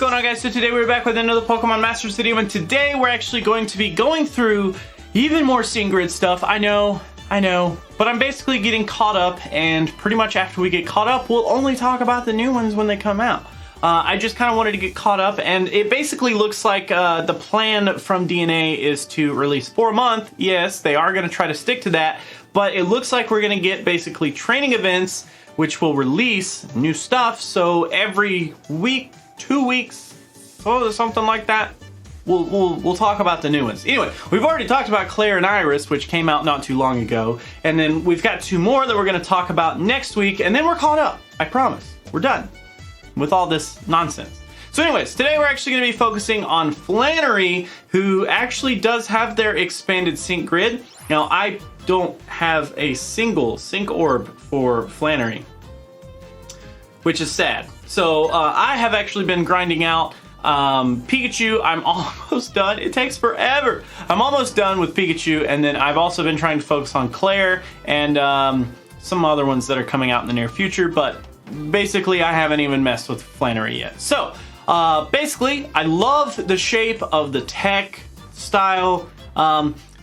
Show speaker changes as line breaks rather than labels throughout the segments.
going on, guys? So today we're back with another Pokemon Masters video, and today we're actually going to be going through even more Sync Grid stuff. I know, but I'm basically getting caught up, and pretty much after we get caught up, we'll only talk about the new ones when they come out. I just kind of wanted to get caught up, and it basically looks like the plan from DNA is to release 4 a month. Yes, they are going to try to stick to that, but it looks like we're going to get basically training events which will release new stuff. So every week, 2 weeks, something like that, we'll talk about the new ones. Anyway, we've already talked about Claire and Iris, which came out not too long ago, and then we've got 2 more that we're going to talk about next week, and then we're caught up. I promise. We're done with all this nonsense. So anyways, today we're actually going to be focusing on Flannery, who actually does have their expanded Sync Grid. Now, I don't have a single Sync Orb for Flannery, which is sad. So I have actually been grinding out Pikachu. I'm almost done. It takes forever. I'm almost done with Pikachu, and then I've also been trying to focus on Claire and some other ones that are coming out in the near future, but basically I haven't even messed with Flannery yet. So basically, I love the shape of the tech style.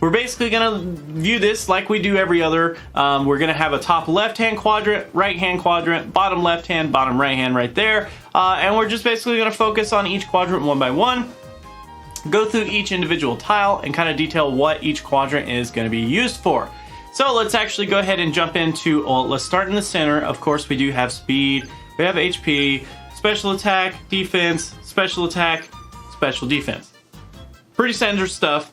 We're basically going to view this like we do every other. We're going to have a top left-hand quadrant, right-hand quadrant, bottom left-hand, bottom right-hand right there. And we're just basically going to focus on each quadrant one by one, go through each individual tile, and kind of detail what each quadrant is going to be used for. So let's actually go ahead and jump into, well, let's start in the center. Of course, we do have speed, we have HP, special attack, defense, special attack, special defense. Pretty standard stuff.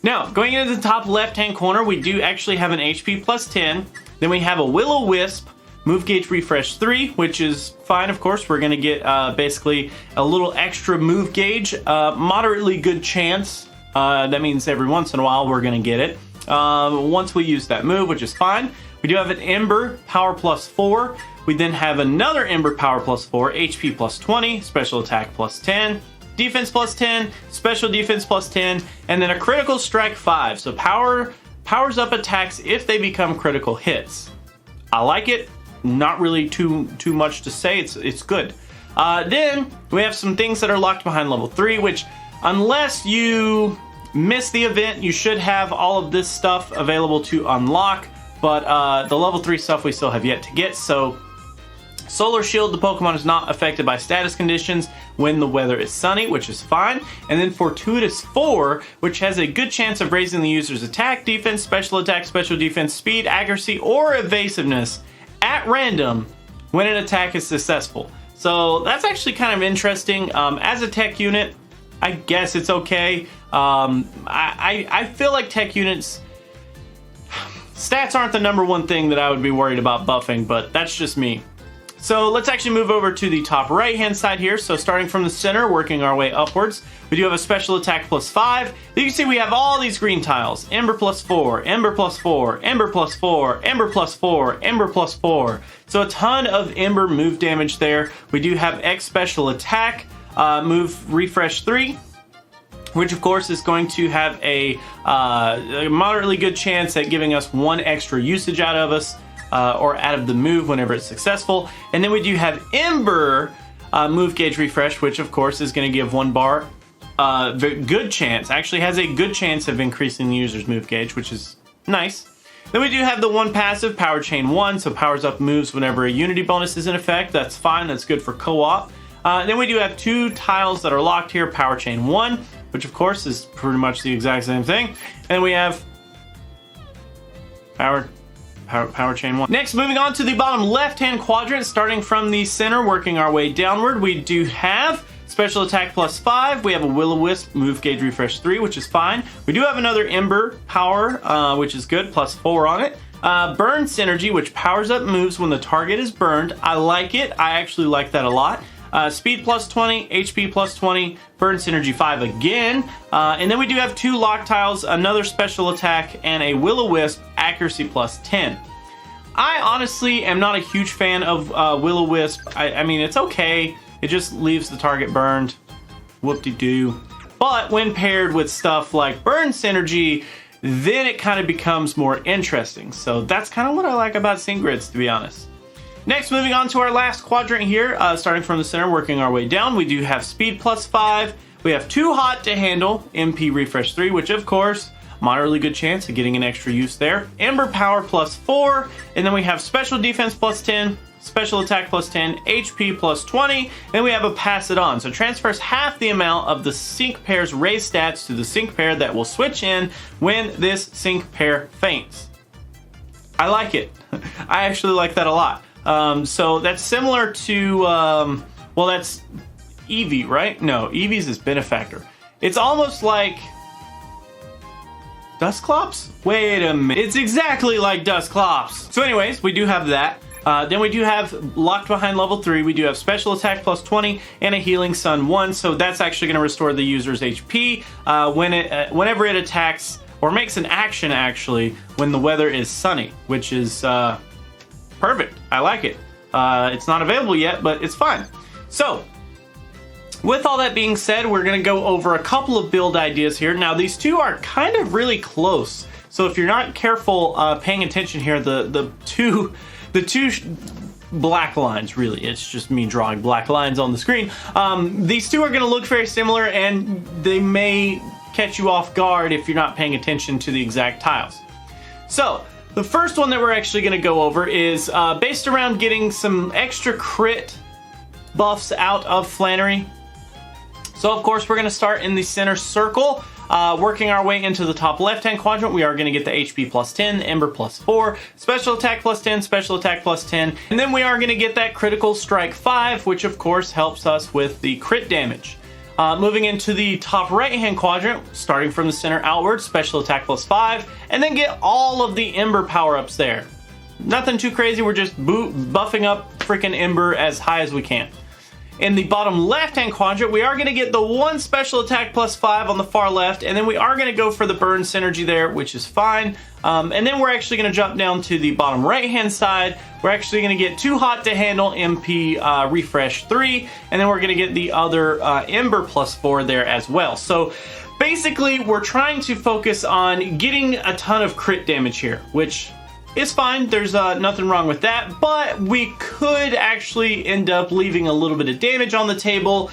Now, going into the top left-hand corner, we do actually have an HP plus 10. Then we have a Will-O-Wisp, move gauge refresh 3, which is fine, of course. We're going to get basically a little extra move gauge, moderately good chance. That means every once in a while we're going to get it. Once we use that move, which is fine. We do have an Ember, power plus 4. We then have another Ember, power plus 4, HP plus 20, special attack plus 10. Defense plus 10, special defense plus 10, and then a critical strike 5. So powers up attacks if they become critical hits. I like it. Not really too much to say. It's good. Then we have some things that are locked behind level 3, which unless you miss the event, you should have all of this stuff available to unlock. But the level 3 stuff we still have yet to get. So Solar Shield, the Pokemon is not affected by status conditions when the weather is sunny, which is fine. And then Fortuitous 4, which has a good chance of raising the user's attack, defense, special defense, speed, accuracy, or evasiveness at random when an attack is successful. So that's actually kind of interesting. As a tech unit, I guess it's okay. I feel like tech units, stats aren't the #1 thing that I would be worried about buffing, but that's just me. So let's actually move over to the top right-hand side here. So starting from the center, working our way upwards, we do have a special attack plus 5. You can see we have all these green tiles. Ember plus 4, Ember plus 4, Ember plus 4, Ember plus 4, Ember plus 4. So a ton of Ember move damage there. We do have X special attack, move refresh 3, which of course is going to have a moderately good chance at giving us 1 extra usage out of us. Or out of the move whenever it's successful. And then we do have Ember move gauge refresh, which of course is going to give 1 bar. Good chance, actually has a good chance of increasing the user's move gauge, which is nice. Then we do have the 1 passive, Power Chain 1, so powers up moves whenever a Unity bonus is in effect. That's fine, that's good for co-op. Then we do have 2 tiles that are locked here, Power Chain 1, which of course is pretty much the exact same thing. And we have Power Chain 1. Next, moving on to the bottom left-hand quadrant, starting from the center, working our way downward, we do have special attack plus 5. We have a Will-O-Wisp, move gauge refresh 3, which is fine. We do have another Ember power, which is good, plus 4 on it. Burn Synergy, which powers up moves when the target is burned. I like it. I actually like that a lot. Speed plus 20, HP plus 20, Burn Synergy 5 again. And then we do have 2 lock tiles, another special attack, and a Will-O-Wisp, accuracy plus 10. I honestly am not a huge fan of Will-O-Wisp. I mean, it's okay. It just leaves the target burned. Whoop-de-doo. But when paired with stuff like Burn Synergy, then it kind of becomes more interesting. So that's kind of what I like about Sync Grids, to be honest. Next, moving on to our last quadrant here, starting from the center, working our way down, we do have speed +5. We have too hot to handle, MP refresh 3, which of course, moderately good chance of getting an extra use there. Ember power +4, and then we have special defense +10, special attack +10, HP +20, and we have a pass it on. So transfers half the amount of the sync pair's raised stats to the sync pair that will switch in when this sync pair faints. I like it. I actually like that a lot. So that's similar to, well, that's Eevee, right? No, Eevee's is Benefactor. It's almost like Dusclops? Wait a minute. It's exactly like Dusclops. So anyways, we do have that. Then we do have locked behind level 3. We do have special attack +20 and a healing sun 1. So that's actually going to restore the user's HP whenever it attacks or makes an action actually when the weather is sunny, which is perfect. I like it. It's not available yet, but it's fine. So with all that being said, we're going to go over a couple of build ideas here. Now these two are kind of really close. So if you're not careful paying attention here, the two black lines, really, it's just me drawing black lines on the screen. These two are going to look very similar, and they may catch you off guard if you're not paying attention to the exact tiles. So the first one that we're actually going to go over is based around getting some extra crit buffs out of Flannery. So of course we're going to start in the center circle. Working our way into the top left-hand quadrant, we are going to get the HP +10, Ember +4, Special Attack +10, Special Attack +10, and then we are going to get that Critical Strike 5, which of course helps us with the crit damage. Moving into the top right-hand quadrant, starting from the center outward, Special Attack +5, and then get all of the Ember power-ups there. Nothing too crazy, we're just buffing up freaking Ember as high as we can. In the bottom left-hand quadrant, we are going to get the one special attack +5 on the far left, and then we are going to go for the burn synergy there, which is fine. And then we're actually going to jump down to the bottom right-hand side. We're actually going to get too hot to handle MP refresh 3, and then we're going to get the other Ember +4 there as well. So basically, we're trying to focus on getting a ton of crit damage here, which it's fine, there's nothing wrong with that, but we could actually end up leaving a little bit of damage on the table.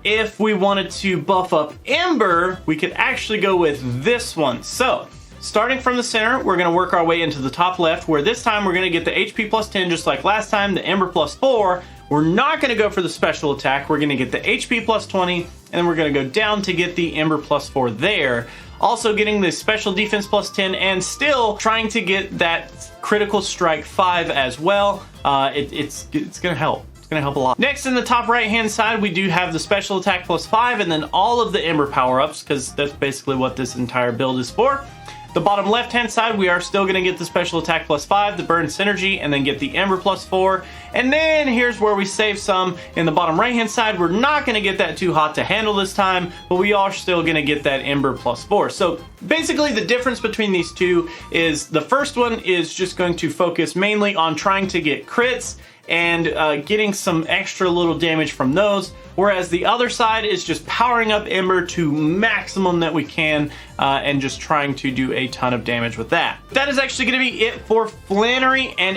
If we wanted to buff up Ember, we could actually go with this one. So, starting from the center, we're going to work our way into the top left, where this time we're going to get the HP +10 just like last time, the Ember +4. We're not going to go for the special attack, we're going to get the HP +20, and then we're going to go down to get the Ember +4 there. Also getting the special defense +10 and still trying to get that critical strike 5 as well. It's gonna help. It's gonna help a lot. Next, in the top right hand side, we do have the special attack +5 and then all of the Ember power-ups, because that's basically what this entire build is for. The bottom left hand side, we are still going to get the special attack +5, the burn synergy, and then get the Ember +4. And then here's where we save some. In the bottom right hand side, we're not going to get that too hot to handle this time, but we are still going to get that Ember +4. So basically the difference between these two is the first one is just going to focus mainly on trying to get crits and getting some extra little damage from those, whereas the other side is just powering up Ember to maximum that we can and just trying to do a ton of damage with that. That is actually going to be it for Flannery and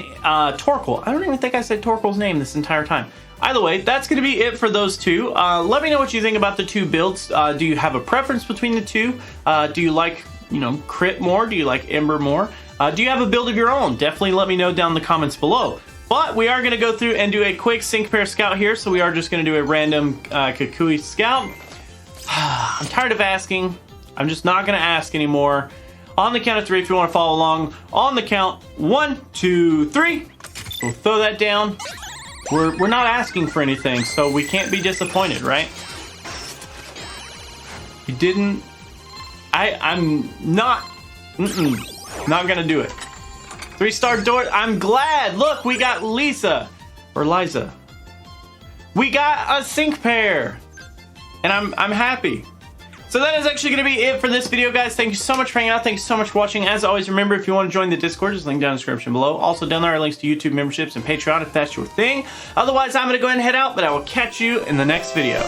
Torkoal. I don't even think I said Torkoal's name this entire time. Either way, that's going to be it for those two. Let me know what you think about the two builds. Do you have a preference between the two? Do you like, crit more? Do you like Ember more? Do you have a build of your own? Definitely let me know down in the comments below. But we are going to go through and do a quick sync pair scout here, so we are just going to do a random Kakui Scout. I'm tired of asking. I'm just not going to ask anymore. On the count of 3, if you want to follow along. On the count, 1, 2, 3. We'll throw that down. We're not asking for anything, so we can't be disappointed, right? You didn't. I'm not. Not going to do it. 3-star door. I'm glad. Look, we got Lisa. Or Liza. We got a sync pair. And I'm happy. So that is actually going to be it for this video, guys. Thank you so much for hanging out. Thank you so much for watching. As always, remember, if you want to join the Discord, just link down in the description below. Also, down there are links to YouTube memberships and Patreon if that's your thing. Otherwise, I'm going to go ahead and head out, but I will catch you in the next video.